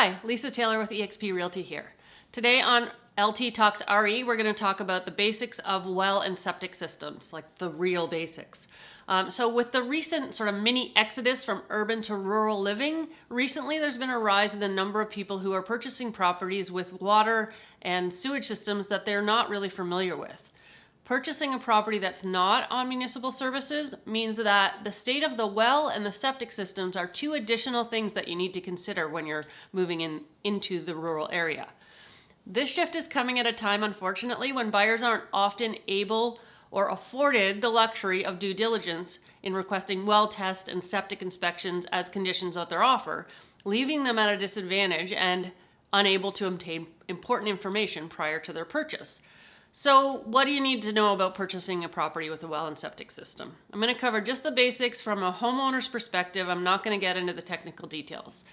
Hi, Lisa Taylor with eXp Realty here. Today on LT Talks RE, we're going to talk about the basics of well and septic systems, like the real basics. So with the recent sort of mini exodus from urban to rural living, recently there's been a rise in the number of people who are purchasing properties with water and sewage systems that they're not really familiar with. Purchasing a property that's not on municipal services means that the state of the well and the septic systems are two additional things that you need to consider when you're moving into the rural area. This shift is coming at a time, unfortunately, when buyers aren't often able or afforded the luxury of due diligence in requesting well test and septic inspections as conditions of their offer, leaving them at a disadvantage and unable to obtain important information prior to their purchase. So what do you need to know about purchasing a property with a well and septic system? I'm going to cover just the basics from a homeowner's perspective. I'm not going to get into the technical details.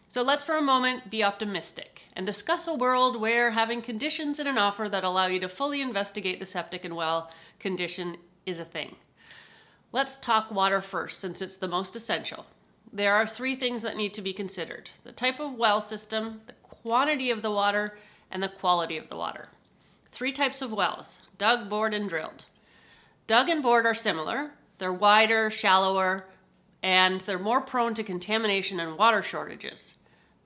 So let's for a moment be optimistic and discuss a world where having conditions in an offer that allow you to fully investigate the septic and well condition is a thing. Let's talk water first, since it's the most essential. There are three things that need to be considered: the type of well system, the quantity of the water, and the quality of the water. Three types of wells: dug, bored, and drilled. Dug and bored are similar. They're wider, shallower, and they're more prone to contamination and water shortages.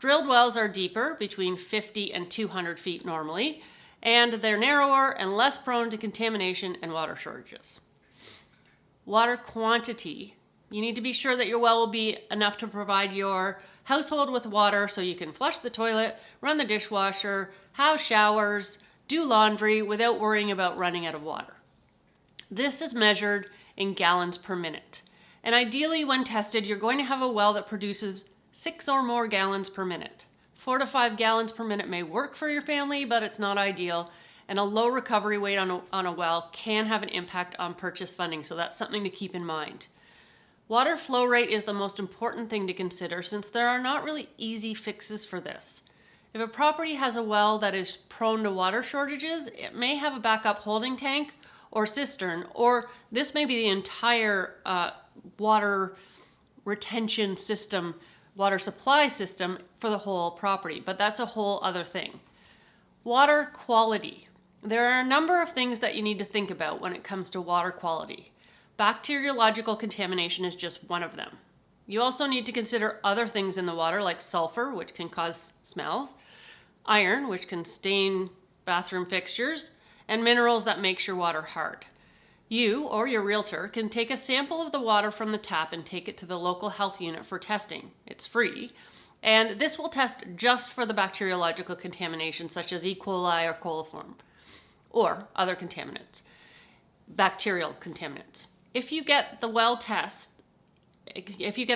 Drilled wells are deeper, between 50 and 200 feet normally, and they're narrower and less prone to contamination and water shortages. Water quantity. You need to be sure that your well will be enough to provide your household with water so you can flush the toilet, run the dishwasher, have showers, do laundry without worrying about running out of water. This is measured in gallons per minute. And ideally, when tested, you're going to have a well that produces 6 or more gallons per minute. 4 to 5 gallons per minute may work for your family, but it's not ideal. And a low recovery rate on a well can have an impact on purchase funding, so that's something to keep in mind. Water flow rate is the most important thing to consider, since there are not really easy fixes for this. If a property has a well that is prone to water shortages, it may have a backup holding tank or cistern, or this may be the entire water retention system, water supply system for the whole property, but that's a whole other thing. Water quality. There are a number of things that you need to think about when it comes to water quality. Bacteriological contamination is just one of them. You also need to consider other things in the water, like sulfur, which can cause smells, iron, which can stain bathroom fixtures, and minerals that makes your water hard. You or your realtor can take a sample of the water from the tap and take it to the local health unit for testing. It's free, and this will test just for the bacteriological contamination, such as E. coli or coliform, or other contaminants, bacterial contaminants. If you get a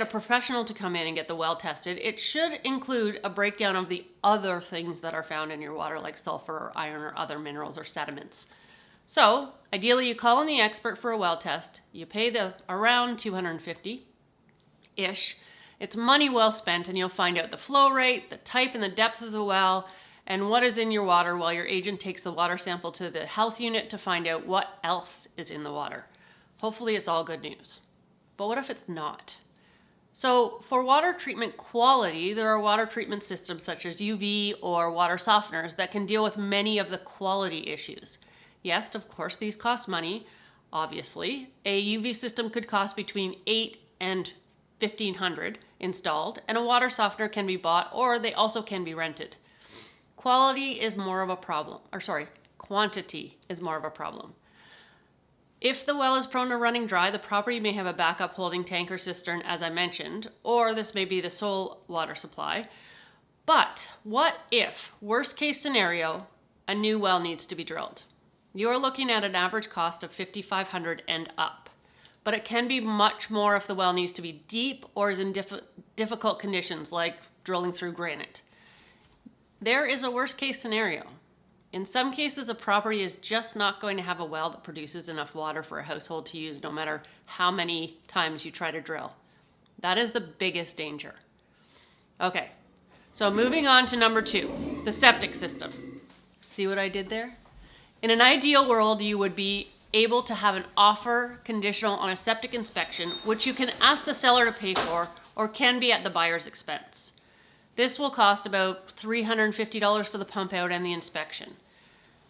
professional to come in and get the well tested, it should include a breakdown of the other things that are found in your water, like sulfur or iron or other minerals or sediments. So, ideally, you call in the expert for a well test. You pay around $250-ish. It's money well spent, and you'll find out the flow rate, the type and the depth of the well, and what is in your water, while your agent takes the water sample to the health unit to find out what else is in the water. Hopefully it's all good news. But what if it's not? So for water treatment quality, there are water treatment systems such as UV or water softeners that can deal with many of the quality issues. Yes, of course, these cost money, obviously. A UV system could cost between $800 and $1,500 installed, and a water softener can be bought, or they also can be rented. Quantity is more of a problem. If the well is prone to running dry, the property may have a backup holding tank or cistern, as I mentioned, or this may be the sole water supply. But what if, worst case scenario, a new well needs to be drilled? You're looking at an average cost of $5,500 and up. But it can be much more if the well needs to be deep or is in difficult conditions, like drilling through granite. There is a worst case scenario. In some cases, a property is just not going to have a well that produces enough water for a household to use, no matter how many times you try to drill. That is the biggest danger. Okay, so moving on to number 2, the septic system. See what I did there? In an ideal world, you would be able to have an offer conditional on a septic inspection, which you can ask the seller to pay for or can be at the buyer's expense. This will cost about $350 for the pump out and the inspection.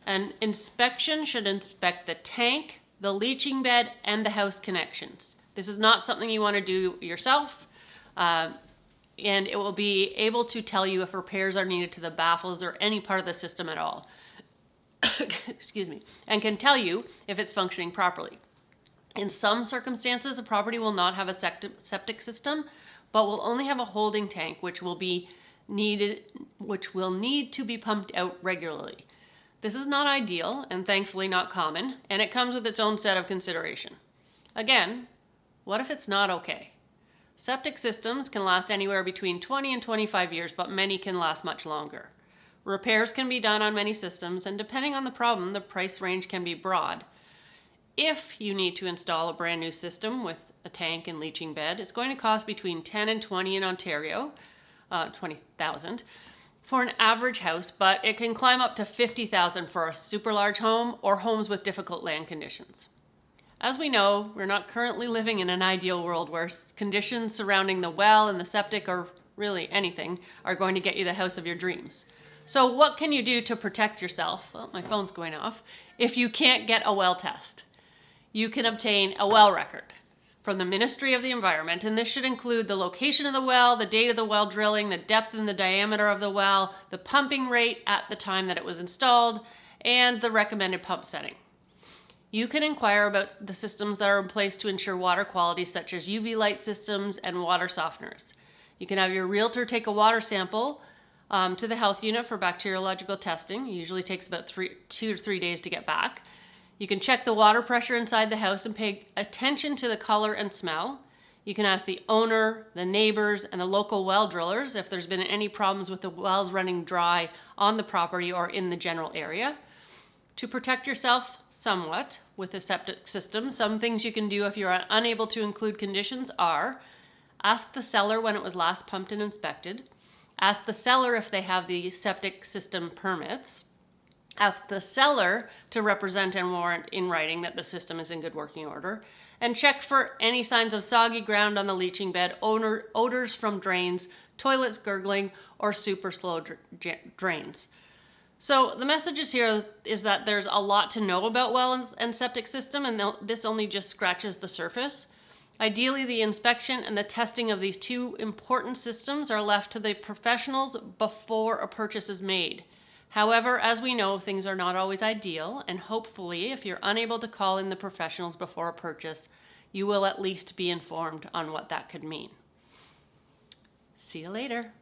An inspection should inspect the tank, the leaching bed, and the house connections. This is not something you want to do yourself, and it will be able to tell you if repairs are needed to the baffles or any part of the system at all. Excuse me, and can tell you if it's functioning properly. In some circumstances, a property will not have a septic system, but will only have a holding tank, which will need to be pumped out regularly. This is not ideal and thankfully not common, and it comes with its own set of consideration. Again, what if it's not okay? Septic systems can last anywhere between 20 and 25 years, but many can last much longer. Repairs can be done on many systems, and depending on the problem, the price range can be broad. If you need to install a brand new system with a tank and leaching bed, it's going to cost between 10 and 20 in Ontario, 20,000 for an average house, but it can climb up to 50,000 for a super large home or homes with difficult land conditions. As we know, we're not currently living in an ideal world where conditions surrounding the well and the septic, or really anything, are going to get you the house of your dreams. So what can you do to protect yourself? Well, my phone's going off. If you can't get a well test, you can obtain a well record from the Ministry of the Environment, and this should include the location of the well, the date of the well drilling, the depth and the diameter of the well, the pumping rate at the time that it was installed, and the recommended pump setting. You can inquire about the systems that are in place to ensure water quality, such as UV light systems and water softeners. You can have your realtor take a water sample to the health unit for bacteriological testing. It usually takes about 2 to 3 days to get back. You can check the water pressure inside the house and pay attention to the color and smell. You can ask the owner, the neighbors, and the local well drillers if there's been any problems with the wells running dry on the property or in the general area. To protect yourself somewhat with a septic system, some things you can do if you're unable to include conditions are: ask the seller when it was last pumped and inspected, ask the seller if they have the septic system permits, ask the seller to represent and warrant in writing that the system is in good working order, and check for any signs of soggy ground on the leaching bed, odors from drains, toilets gurgling, or super slow drains. So the message here is that there's a lot to know about wells and septic system, and this only just scratches the surface. Ideally, the inspection and the testing of these two important systems are left to the professionals before a purchase is made. However, as we know, things are not always ideal, and hopefully, if you're unable to call in the professionals before a purchase, you will at least be informed on what that could mean. See you later.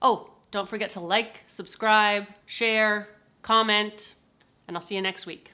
Oh, don't forget to like, subscribe, share, comment, and I'll see you next week.